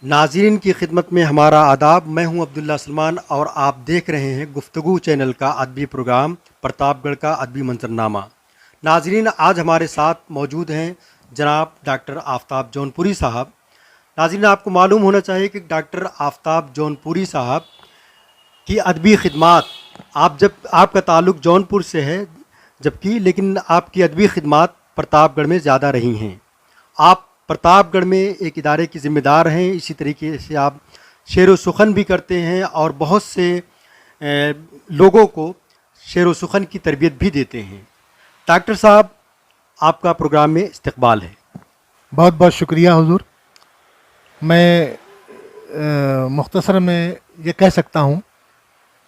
नाज़रीन की खिदमत में हमारा आदाब। मैं हूं अब्दुल्ला सलमान और आप देख रहे हैं गुफ्तगू चैनल का अदबी प्रोग्राम प्रतापगढ़ का अदबी मंजरनामा। नाज़रीन, आज हमारे साथ मौजूद हैं जनाब डॉक्टर आफ़ताब जौनपुरी साहब। नाज़रीन, आपको मालूम होना चाहिए कि डॉक्टर आफ़ताब जौनपुरी साहब की अदबी खिदमात, आपका ताल्लुक़ जौनपुर से है, जबकि लेकिन आपकी अदबी खिदमात प्रतापगढ़ में ज़्यादा रही हैं। आप प्रतापगढ़ में एक इदारे की ज़िम्मेदार हैं। इसी तरीके से आप शेर व सुख़न भी करते हैं और बहुत से लोगों को शेर व सुख़न की तरबियत भी देते हैं। डॉक्टर साहब, आपका प्रोग्राम में इस्तकबाल है। बहुत बहुत शुक्रिया हुजूर। मैं मुख्तसर में ये कह सकता हूँ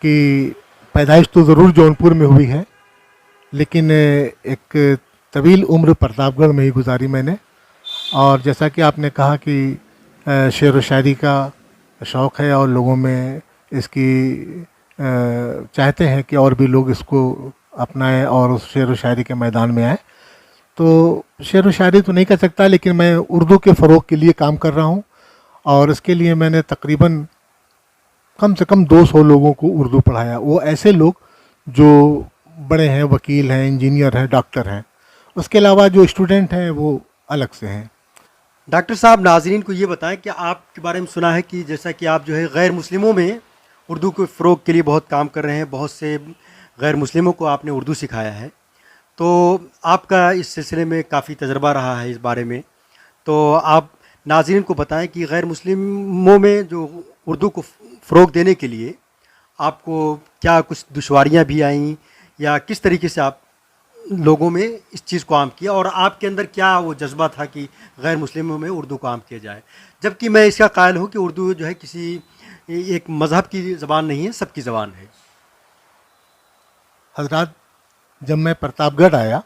कि पैदाइश तो ज़रूर जौनपुर में हुई है, लेकिन एक तवील उम्र प्रतापगढ़ में ही गुजारी मैंने। और जैसा कि आपने कहा कि शेर व शायरी का शौक़ है और लोगों में इसकी चाहते हैं कि और भी लोग इसको अपनाएं और उस शेर व शायरी के मैदान में आएँ। तो शेर व शायरी तो नहीं कर सकता, लेकिन मैं उर्दू के फ़रोग़ के लिए काम कर रहा हूँ और इसके लिए मैंने तकरीबन कम से कम 200 लोगों को उर्दू पढ़ाया। वो ऐसे लोग जो बड़े हैं, वकील हैं, इंजीनियर हैं, डॉक्टर हैं। उसके अलावा जो स्टूडेंट हैं वो अलग से हैं। डॉक्टर साहब, नाज़रीन को ये बताएं कि आपके बारे में सुना है कि जैसा कि आप जो है गैर मुस्लिमों में उर्दू के फ़रोग़ के लिए बहुत काम कर रहे हैं, बहुत से गैर मुस्लिमों को आपने उर्दू सिखाया है। तो आपका इस सिलसिले में काफ़ी तजर्बा रहा है इस बारे में। तो आप नाज़रीन को बताएं कि गैर मुस्लिमों में जो उर्दू को फ़रोग़ देने के लिए आपको क्या कुछ दुश्वारियां भी आईं, या किस तरीके से आप लोगों में इस चीज़ को आम किया, और आपके अंदर क्या वो जज्बा था कि गैर मुस्लिमों में उर्दू को आम किया जाए। जबकि मैं इसका कायल हूँ कि उर्दू जो है किसी एक मज़हब की ज़बान नहीं है, सबकी ज़बान है। हज़रात, जब मैं प्रतापगढ़ आया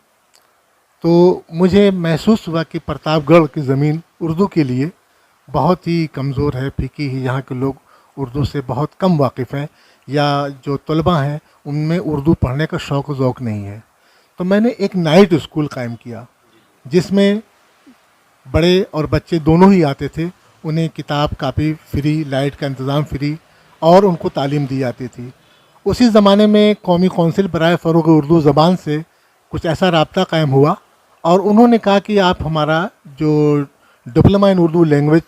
तो मुझे महसूस हुआ कि प्रतापगढ़ की ज़मीन उर्दू के लिए बहुत ही कमज़ोर है, फीकी है। यहाँ के लोग उर्दू से बहुत कम वाकिफ़ हैं, या जो तलबा हैं उनमें उर्दू पढ़ने का शौक़ ज़ौक़ नहीं है। तो मैंने एक नाइट स्कूल कायम किया जिसमें बड़े और बच्चे दोनों ही आते थे। उन्हें किताब कापी फ्री, लाइट का इंतज़ाम फ्री, और उनको तालीम दी जाती थी। उसी ज़माने में कौमी कौंसिल बराए फ़रोग़ उर्दू ज़बान से कुछ ऐसा राब्ता कायम हुआ और उन्होंने कहा कि आप हमारा जो diploma in Urdu language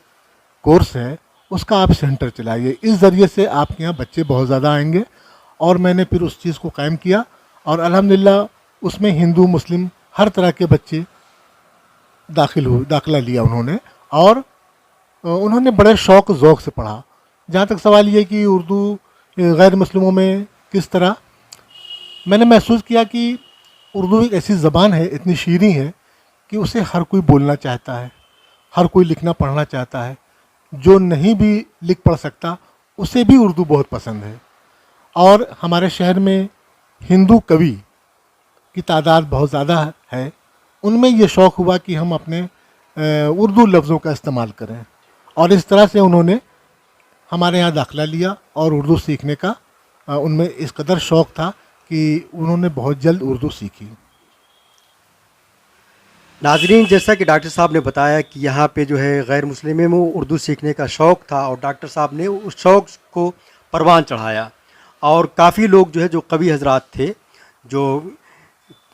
course है उसका आप सेंटर चलाइए, इस ज़रिए से आपके यहाँ बच्चे बहुत ज़्यादा आएंगे। और मैंने फिर उस चीज़ को कायम किया और अल्हम्दुलिल्लाह उसमें हिंदू मुस्लिम हर तरह के बच्चे दाखिला लिया उन्होंने, और उन्होंने बड़े शौक़ ज़ौक़ से पढ़ा। जहाँ तक सवाल ये कि उर्दू गैर मुस्लिमों में किस तरह, मैंने महसूस किया कि उर्दू एक ऐसी ज़बान है, इतनी शीरीं है कि उसे हर कोई बोलना चाहता है, हर कोई लिखना पढ़ना चाहता है। जो नहीं भी लिख पढ़ सकता उसे भी उर्दू बहुत पसंद है। और हमारे शहर में हिंदू कवि की तादाद बहुत ज़्यादा है। उनमें ये शौक़ हुआ कि हम अपने उर्दू लफ्ज़ों का इस्तेमाल करें, और इस तरह से उन्होंने हमारे यहाँ दाखिला लिया और उर्दू सीखने का उनमें इस कदर शौक़ था कि उन्होंने बहुत जल्द उर्दू सीखी। नाज़रीन, जैसा कि डॉक्टर साहब ने बताया कि यहाँ पे जो है गैर मुस्लिमों में उर्दू सीखने का शौक़ था और डॉक्टर साहब ने उस शौक़ को परवान चढ़ाया, और काफ़ी लोग जो है जो कवि हजरात थे जो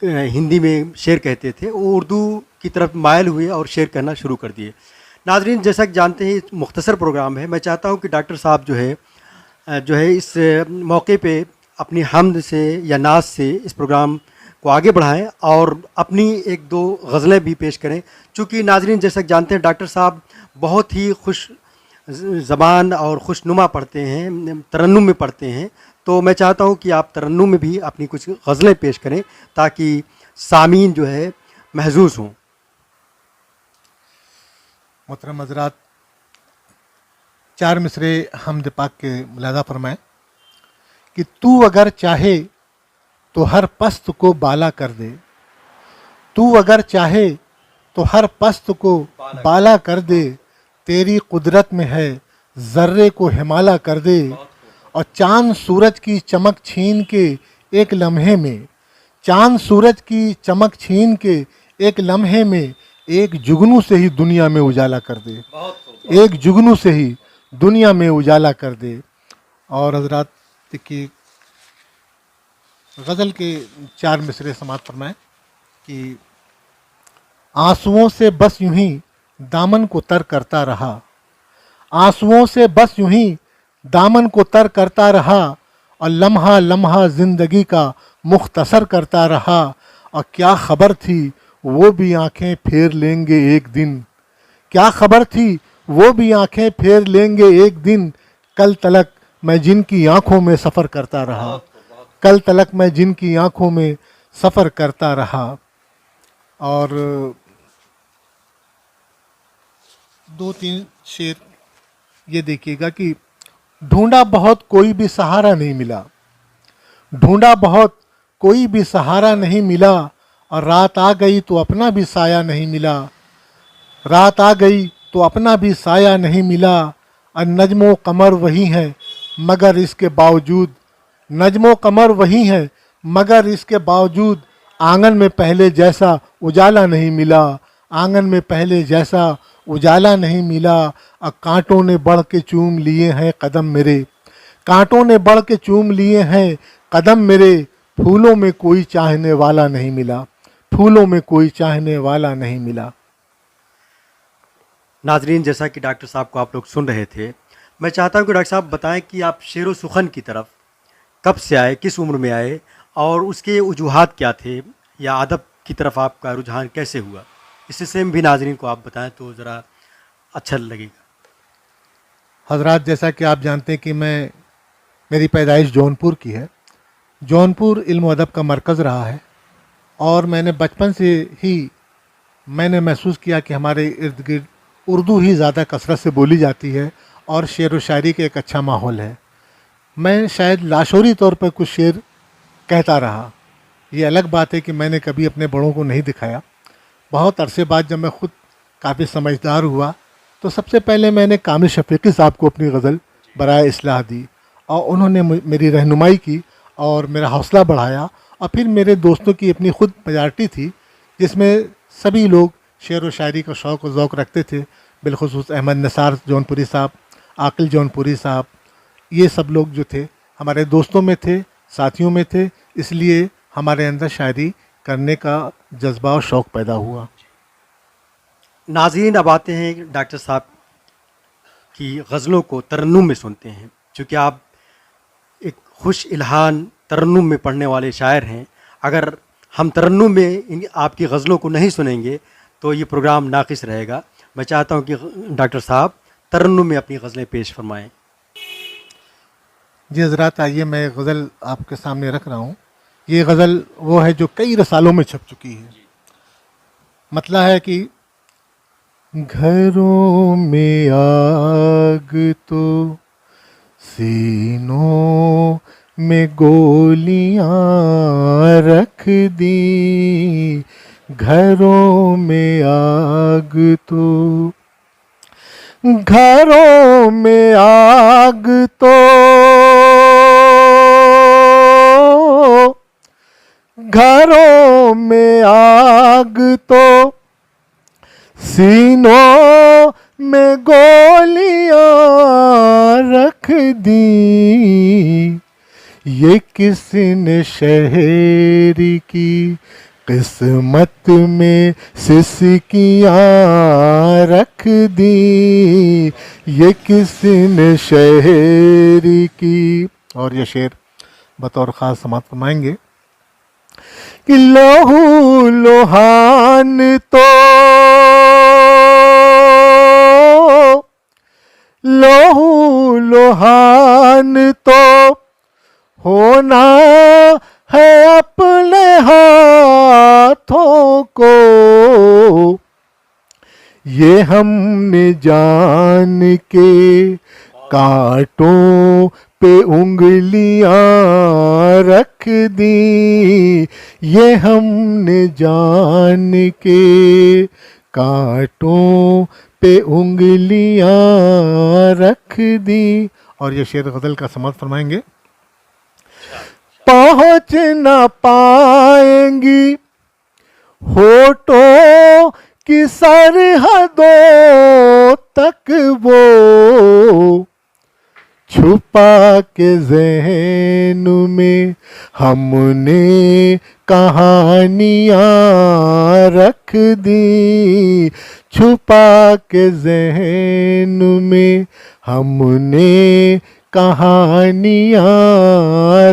हिंदी में शेर कहते थे वो उर्दू की तरफ मायल हुए और शेर कहना शुरू कर दिए। नाज़रीन, जैसा कि जानते हैं मुख्तसर प्रोग्राम है, मैं चाहता हूँ कि डॉक्टर साहब जो है इस मौके पे अपनी हम्द से या नाज से इस प्रोग्राम को आगे बढ़ाएं और अपनी एक दो गज़लें भी पेश करें। चूँकि नाज़रीन, जैसा कि जानते हैं डॉक्टर साहब बहुत ही खुश ज़बान और खुशनुमा पढ़ते हैं, तरन्नुम में पढ़ते हैं। तो मैं चाहता हूँ कि आप तरन्नुम में भी अपनी कुछ गज़लें पेश करें ताकि सामीन जो है महजूज़ हों। मोहतरम हज़रात, 4 मिसरे हम्द पाक के मुलाज़ा फरमाएं कि तू अगर चाहे तो हर पस्त को बाला कर दे, तू अगर चाहे तो हर पस्त को बाला कर दे, तेरी कुदरत में है ज़र्रे को हिमाला कर दे। और चांद सूरज की चमक छीन के एक लम्हे में, चांद सूरज की चमक छीन के एक लम्हे में एक जुगनू से ही दुनिया में उजाला कर दे। एक जुगनू से ही दुनिया में उजाला कर दे। और हजरात देखिए गज़ल के 4 मिसरे समाप्त फरमाएं कि आंसुओं से बस यूं ही दामन को तर करता रहा, आंसुओं से बस यूं ही दामन को तर करता रहा, और लम्हा लम्हा जिंदगी का मुख्तसर करता रहा। और क्या खबर थी वो भी आंखें फेर लेंगे एक दिन, क्या खबर थी वो भी आंखें फेर लेंगे एक दिन। कल तलक मैं जिनकी आंखों में सफ़र करता रहा, कल तलक मैं जिनकी आंखों में सफ़र करता रहा। और 2-3 शेर ये देखिएगा कि ढूंढा बहुत कोई भी सहारा नहीं मिला, ढूंढा बहुत कोई भी सहारा नहीं मिला, और रात आ गई तो अपना भी साया नहीं मिला, रात आ गई तो अपना भी साया नहीं मिला। और नजमो कमर वही हैं मगर इसके बावजूद, नजमो कमर वही हैं मगर इसके बावजूद, आंगन में पहले जैसा उजाला नहीं मिला, आंगन में पहले जैसा उजाला नहीं मिला। और कांटों ने बढ़ के चूम लिए हैं कदम मेरे, कांटों ने बढ़ के चूम लिए हैं कदम मेरे, फूलों में कोई चाहने वाला नहीं मिला, फूलों में कोई चाहने वाला नहीं मिला। नाजरीन, जैसा कि डॉक्टर साहब को आप लोग सुन रहे थे, मैं चाहता हूं कि डॉक्टर साहब बताएं कि आप शेर व सुखन की तरफ कब से आए, किस उम्र में आए, और उसके वजूहात क्या थे, या अदब की तरफ आपका रुझान कैसे हुआ। इस सिलसिले में भी नाजरीन को आप बताएं तो ज़रा अच्छा लगेगा। हजरात जैसा कि आप जानते हैं कि मेरी पैदाइश जौनपुर की है, जौनपुर इल्म व अदब का मरकज़ रहा है, और मैंने बचपन से ही मैंने महसूस किया कि हमारे इर्द गिर्द उर्दू ही ज़्यादा कसरत से बोली जाती है और शेर व शायरी का एक अच्छा माहौल है। मैं शायद लाशोरी तौर पर कुछ शेर कहता रहा, ये अलग बात है कि मैंने कभी अपने बड़ों को नहीं दिखाया। बहुत अरसे बाद जब मैं ख़ुद काफ़ी समझदार हुआ तो सबसे पहले मैंने कामिल शफ़ीक़ी साहब को अपनी गज़ल बराए इस्लाह दी, और उन्होंने मेरी रहनुमाई की और मेरा हौसला बढ़ाया। और फिर मेरे दोस्तों की अपनी ख़ुद मेजॉरिटी थी जिसमें सभी लोग शेर व शायरी का शौक़ व ज़ौक़ रखते थे, बिलख़ुसूस अहमद निसार जौनपुरी साहब, आकिल जौनपुरी साहब, ये सब लोग जो थे हमारे दोस्तों में थे, साथियों में थे, इसलिए हमारे अंदर शायरी करने का जज्बा और शौक़ पैदा हुआ। नाज़रीन, अब आते हैं डॉक्टर साहब की गज़लों को तरन्नुम में सुनते हैं। चूँकि आप एक खुश इल्हान तरन्नुम में पढ़ने वाले शायर हैं, अगर हम तरन्नुम में आपकी गज़लों को नहीं सुनेंगे तो ये प्रोग्राम नाक़िस रहेगा। मैं चाहता हूँ कि डॉक्टर साहब तरन्नुम में अपनी गज़लें पेश फरमाएँ। जी हज़रात, आइए मैं गज़ल आपके सामने रख रहा हूँ। ये गज़ल वो है जो कई रसालों में छप चुकी है। मतलब है कि घरों में आग तो सीनों में गोलियां रख दी, घरों में आग तो, घरों में आग तो, घरों में आग तो, सीनों में गोलियां रख दी। ये किसने शहरी की किस्मत में सिसकियां रख दी, ये किसने शहरी की। और ये शेर बतौर ख़ास समाप्त फरमाएंगे कि लोहू लोहान तो, लोहू लोहान तो होना है अपने हाथों को, ये हमने जान के कांटों पे उंगलियां रख दी, ये हमने जान के कांटों पे उंगलियां रख दी। और ये शेर गज़ल का समाप्त फरमाएंगे। पहुँच न पाएंगी होठों की सरहदों तक वो छुपा के ज़हन में हमने कहानियाँ रख दी, छुपा के ज़हन में हमने कहानियाँ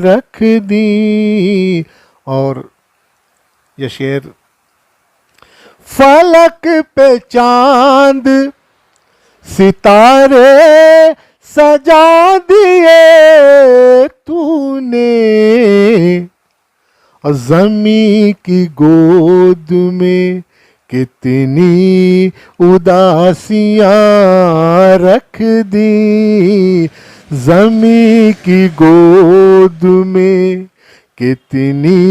रख दी। और ये शेर, फलक पे चांद सितारे सजा दिए तूने, और ज़मीं की गोद में कितनी उदासियाँ रख दी, ज़मीं की गोद में कितनी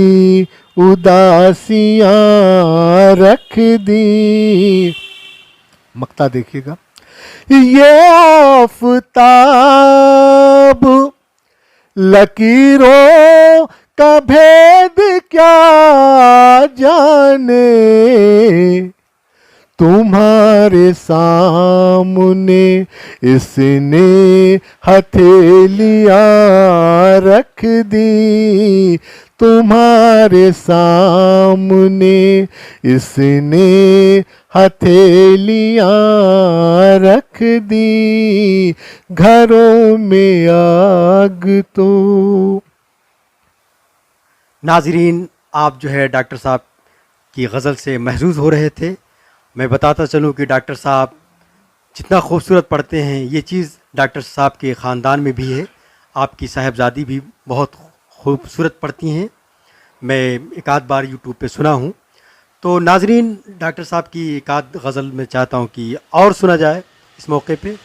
उदासियाँ रख दी। मक्ता देखिएगा, ये आफताब लकीरों का भेद क्या जाने, तुम्हारे सामने इसने हथेलियाँ रख दी, तुम्हारे सामने इसने हथेलियाँ रख दी, घरों में आग तो। नाजरीन, आप जो है डॉक्टर साहब की गज़ल से महसूस हो रहे थे। मैं बताता चलूँ कि डॉक्टर साहब जितना खूबसूरत पढ़ते हैं, ये चीज़ डॉक्टर साहब के ख़ानदान में भी है। आपकी साहबजादी भी बहुत खूबसूरत पढ़ती हैं, मैं एक आध बार यूट्यूब पे सुना हूँ। तो नाजरीन, डॉक्टर साहब की एक आध गज़ल मैं चाहता हूँ कि और सुना जाए इस मौके पे।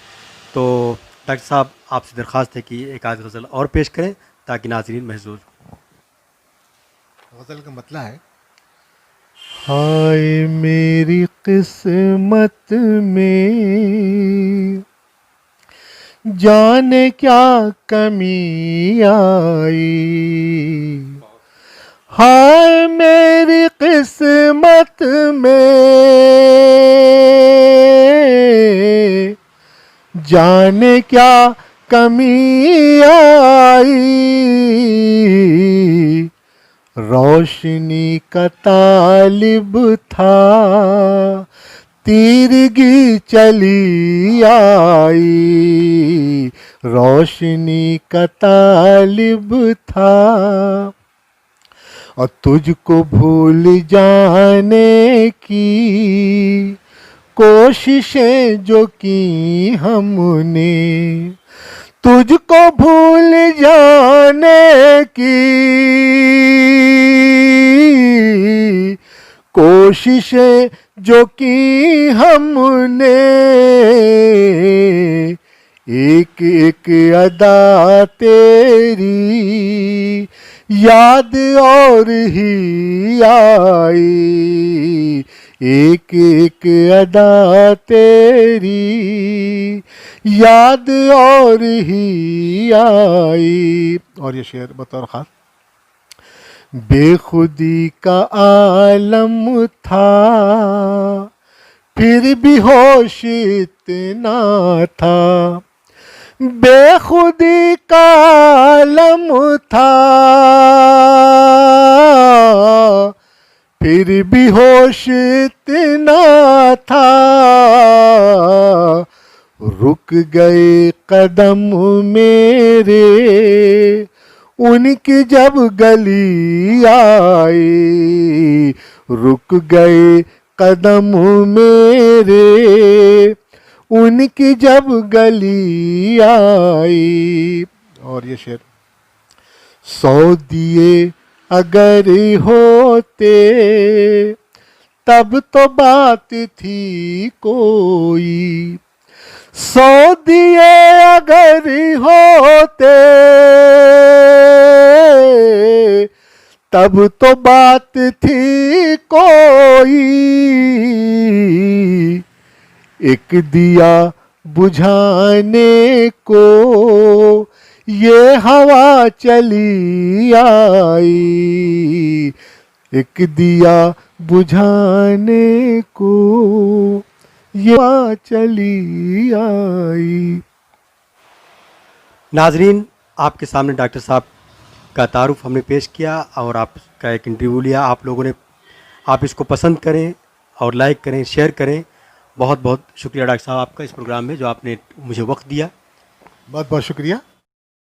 तो डॉक्टर साहब, आपसे दरख्वास्त है कि एक आध गज़ल और पेश करें ताकि नाजरीन महसूस। गज़ल का मतलब है, हाय मेरी किस्मत में जाने क्या कमी आई, हाय मेरी किस्मत में जाने क्या कमी आई, रोशनी का तालिब था तीरगी चली आई, रोशनी का तालिब था, और तुझको भूल जाने की कोशिशें जो की हमने, तुझको भूल जाने की कोशिशें जो की हमने, एक एक अदा तेरी याद और ही आई, एक एक अदा तेरी याद और ही आई। और ये शेर बतौर खास, बेखुदी का आलम था फिर भी होश इतना था, बेखुदी का आलम था फिर भी होश इतना था, रुक गए कदम मेरे उनकी जब गली आई, रुक गए कदम मेरे उनकी जब गली आई। और ये शेर, 100 दिए अगर होते तब तो बात थी कोई, 100 दिए अगर होते तब तो बात थी कोई, एक दिया बुझाने को ये हवा चली आई, एक दिया बुझाने को ये हवा चली आई। नाजरीन, आपके सामने डॉक्टर साहब का तारुफ हमने पेश किया और आपका एक इंटरव्यू लिया। आप लोगों ने, आप इसको पसंद करें और लाइक करें, शेयर करें। बहुत बहुत शुक्रिया डॉक्टर साहब आपका इस प्रोग्राम में जो आपने मुझे वक्त दिया। बहुत बहुत शुक्रिया।